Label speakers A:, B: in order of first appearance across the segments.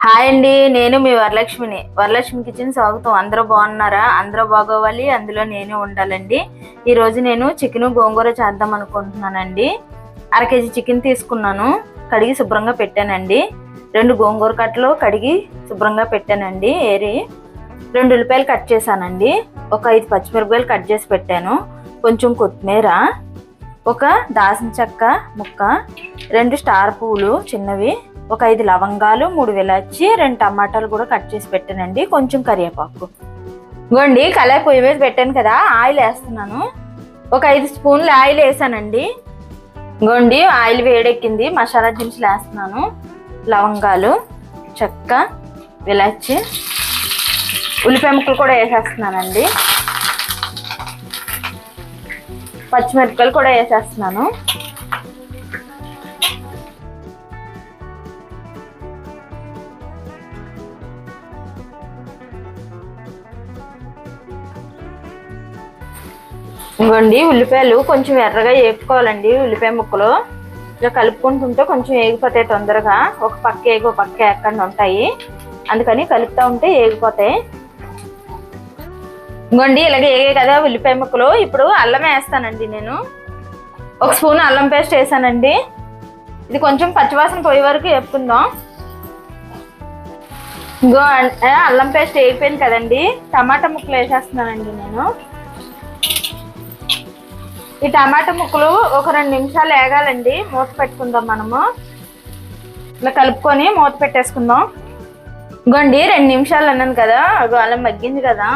A: Hi అండి, నేను మీ వరలక్ష్మిని. Varalakshmi kitchen స్వాగతం. అందరూ బాగున్నారా? అందరూ బాగోవాలి, అందులో నేను ఉండాలండి. ఈరోజు నేను చికెన్ గోంగూర చేద్దాం అనుకుంటున్నానండి. 1/2 కేజీ చికెన్ తీసుకున్నాను, కడిగి శుభ్రంగా పెట్టానండి. 2 గోంగూర కట్టలు కడిగి శుభ్రంగా పెట్టానండి. 2 ఉల్లిపాయలు కట్ చేశానండి. ఒక 5 పచ్చిమిరపకాయలు కట్ చేసి పెట్టాను. కొంచెం కొత్తిమీర, ఒక దాల్చిన చెక్క ముక్క, 2 స్టార్ పువ్వులు చిన్నవి, ఒక 5 లవంగాలు, 3 ఇలాచి, 2 టమాటాలు కూడా కట్ చేసి పెట్టానండి. కొంచెం కరివేపాకు. ఇగోండి కళాయి పొయ్యి మీద పెట్టాను కదా, ఆయిల్ వేస్తున్నాను. ఒక 5 స్పూన్లు ఆయిల్ వేసానండి. ఇగోండి ఆయిల్ వేడెక్కింది. మసాలా దినుసులు వేస్తున్నాను. లవంగాలు, చెక్క, ఇలాచి, ఉల్లిపాయ ముక్కలు కూడా వేసేస్తున్నానండి. పచ్చిమిరపకాయలు కూడా వేసేస్తున్నాను. ఇవ్వండి ఉల్లిపాయలు కొంచెం ఎర్రగా వేపుకోవాలండి. ఉల్లిపాయ ముక్కలు ఇలా కలుపుకుంటుంటే కొంచెం ఏగిపోతాయి తొందరగా. ఒక పక్క ఏగి ఒక పక్క ఎక్కడ ఉంటాయి, అందుకని కలుపుతూ ఉంటే ఏగిపోతాయి. ఇవ్వండి ఇలాగే ఏగే కదా ఉల్లిపాయ ముక్కలు. ఇప్పుడు అల్లం వేస్తానండి. నేను 1 స్పూన్ అల్లం పేస్ట్ వేసానండి. ఇది కొంచెం పచ్చివాసన పోయే వరకు వేపుకుందాం. ఇంకో అల్లం పేస్ట్ వేగిపోయింది కదండి. టమాటా ముక్కలు వేసేస్తున్నానండి నేను. ఈ టమాటా ముక్కలు ఒక 2 నిమిషాలు వేగాలండి. మూత పెట్టుకుందాం. మనము ఇలా కలుపుకొని మూత పెట్టేసుకుందాం. ఇగోండి 2 నిమిషాలు అన్నాను కదా, అలా మగ్గింది కదా.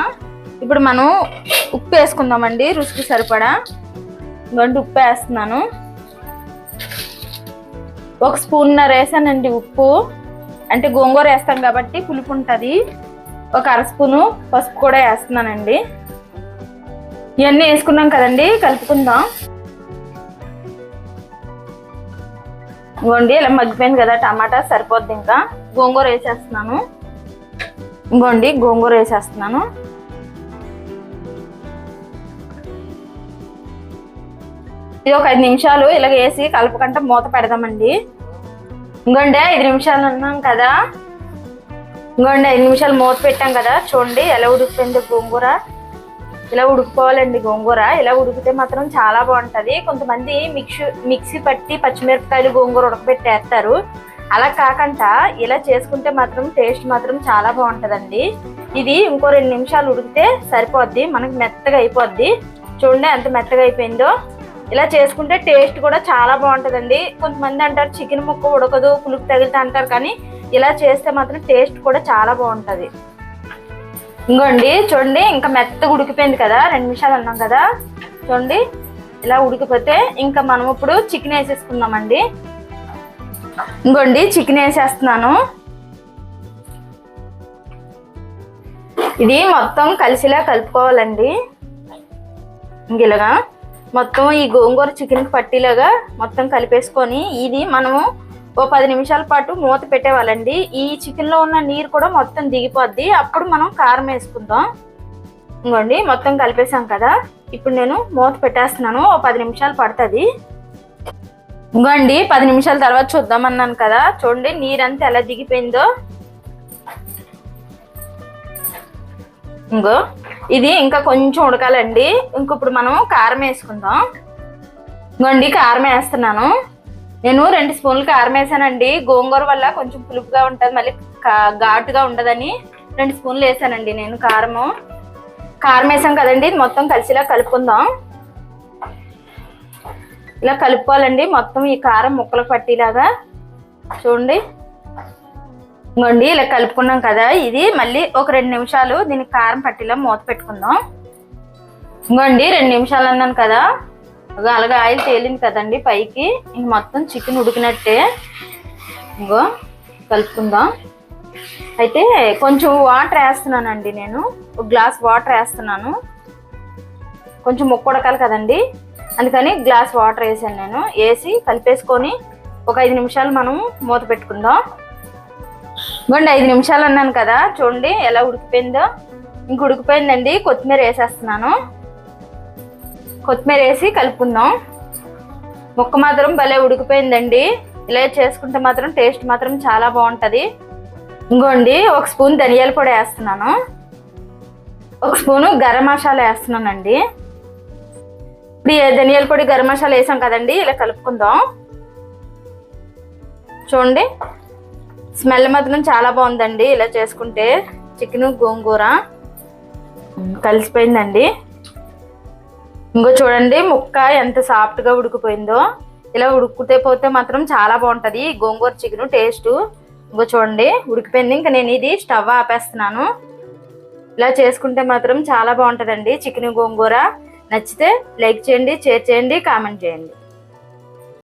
A: ఇప్పుడు మనం ఉప్పు వేసుకుందామండి, రుచికి సరిపడా. ఇగోండి ఉప్పు వేస్తున్నాను. 1 స్పూన్నర వేసానండి ఉప్పు. అంటే గోంగూర వేస్తాం కాబట్టి పులుపు ఉంటుంది. ఒక 1/2 స్పూను పసుపు కూడా వేస్తున్నానండి. ఇవన్నీ వేసుకున్నాం కదండి, కలుపుకుందాం. ఇంకోండి ఇలా మగ్గిపోయింది కదా టమాటా, సరిపోద్ది. ఇంకా గోంగూర వేసేస్తున్నాను. ఇంకోండి గోంగూర వేసేస్తున్నాను. ఇది ఒక 5 నిమిషాలు ఇలాగ వేసి కలపకంటే మూత పెడదామండి. ఇంకోండి 5 నిమిషాలు అన్నాం కదా. ఇంకోండి 5 నిమిషాలు మూత పెట్టాం కదా. చూడండి ఎలా ఉడికిపోయింది గోంగూర. ఇలా ఉడుకుకోవాలండి గోంగూర. ఇలా ఉడికితే మాత్రం చాలా బాగుంటుంది. కొంతమంది మిక్సీ పట్టి పచ్చిమిరపకాయలు గోంగూర ఉడకబెట్టేస్తారు. అలా కాకుండా ఇలా చేసుకుంటే మాత్రం టేస్ట్ మాత్రం చాలా బాగుంటుందండి. ఇది ఇంకో 2 నిమిషాలు ఉడికితే సరిపోద్ది, మనకి మెత్తగా అయిపోద్ది. చూడండి ఎంత మెత్తగా అయిపోయిందో. ఇలా చేసుకుంటే టేస్ట్ కూడా చాలా బాగుంటుందండి. కొంతమంది అంటారు చికెన్ ముక్క ఉడకదు, పులుపు తగిలితే అంటారు, కానీ ఇలా చేస్తే మాత్రం టేస్ట్ కూడా చాలా బాగుంటుంది. ఇంకోండి చూడండి ఇంకా మెత్తగా ఉడికిపోయింది కదా. 2 నిమిషాలు అన్నాం కదా. చూడండి ఇలా ఉడికిపోతే ఇంకా మనం ఇప్పుడు చికెన్ వేసేసుకుందామండి. ఇంకోండి చికెన్ వేసేస్తున్నాను. ఇది మొత్తం కలిసిలా కలుపుకోవాలండి. ఇలాగా మొత్తం ఈ గోంగూర చికెన్కి పట్టిలాగా మొత్తం కలిపేసుకొని ఇది మనము ఓ 10 నిమిషాల పాటు మూత పెట్టేవాళ్ళండి. ఈ చికెన్లో ఉన్న నీరు కూడా మొత్తం దిగిపోద్ది. అప్పుడు మనం కారం వేసుకుందాం. ఇంకోండి మొత్తం కలిపేసాం కదా. ఇప్పుడు నేను మూత పెట్టేస్తున్నాను. ఓ 10 నిమిషాలు పడుతుంది. ఇంకోండి 10 నిమిషాల తర్వాత చూద్దామన్నాను కదా. చూడండి నీరంతా ఎలా దిగిపోయిందో. ఇంకో ఇది ఇంకా కొంచెం ఉడకాలండి. ఇప్పుడు మనం కారం వేసుకుందాం. ఇంకోండి కారం వేస్తున్నాను. నేను 2 స్పూన్లు కారం వేసానండి. గోంగూర వల్ల కొంచెం పులుపుగా ఉంటుంది, మళ్ళీ ఘాటుగా ఉండదని 2 స్పూన్లు వేసానండి నేను కారం వేసాం కదండి. ఇది మొత్తం కలిసిలా కలుపుకుందాం. ఇలా కలుపుకోవాలండి మొత్తం ఈ కారం ముక్కలకు పట్టేలాగా. చూడండి ఇంకోండి ఇలా కలుపుకున్నాం కదా. ఇది మళ్ళీ ఒక 2 నిమిషాలు దీనికి కారం పట్టేలా మూత పెట్టుకుందాం. ఇంకోండి 2 నిమిషాలు అన్నాను కదా. అలాగే ఆయిల్ తేలింది కదండి పైకి. ఇంక మొత్తం చికెన్ ఉడికినట్టే. ఇంకో కలుపుకుందాం. అయితే కొంచెం వాటర్ వేస్తున్నానండి. నేను 1 గ్లాస్ వాటర్ వేస్తున్నాను. కొంచెం ముక్క ఉడకాలి కదండి, అందుకని గ్లాస్ వాటర్ వేసాను నేను. వేసి కలిపేసుకొని ఒక 5 నిమిషాలు మనం మూత పెట్టుకుందాం. ఇంకోండి 5 నిమిషాలు అన్నాను కదా. చూడండి ఎలా ఉడికిపోయిందో. ఇంక ఉడికిపోయిందండి. కొత్తిమీర వేసేస్తున్నాను. కొత్తిమీర వేసి కలుపుకుందాం. ముక్క మాత్రం భలే ఉడికిపోయిందండి. ఇలా చేసుకుంటే మాత్రం టేస్ట్ మాత్రం చాలా బాగుంటది. ఇంకోండి ఒక స్పూన్ ధనియాల పొడి వేస్తున్నాను, ఒక స్పూను గరం మసాలా వేస్తున్నానండి. ఇప్పుడు ఈ ధనియాల పొడి గరం మసాలా వేసాం కదండి, ఇలా కలుపుకుందాం. చూడండి స్మెల్ మాత్రం చాలా బాగుందండి. ఇలా చేసుకుంటే చికెన్ గోంగూర కలిసిపోయిందండి. ఇంకో చూడండి ముక్క ఎంత సాఫ్ట్గా ఉడికిపోయిందో. ఇలా ఉడుకుతే పోతే మాత్రం చాలా బాగుంటుంది గోంగూర చికెన్ టేస్ట్. ఇంకో చూడండి ఉడికిపోయింది. ఇంకా నేను ఇది స్టవ్ ఆపేస్తున్నాను. ఇలా చేసుకుంటే మాత్రం చాలా బాగుంటుందండి చికెన్ గోంగూర. నచ్చితే లైక్ చేయండి, షేర్ చేయండి, కామెంట్ చేయండి.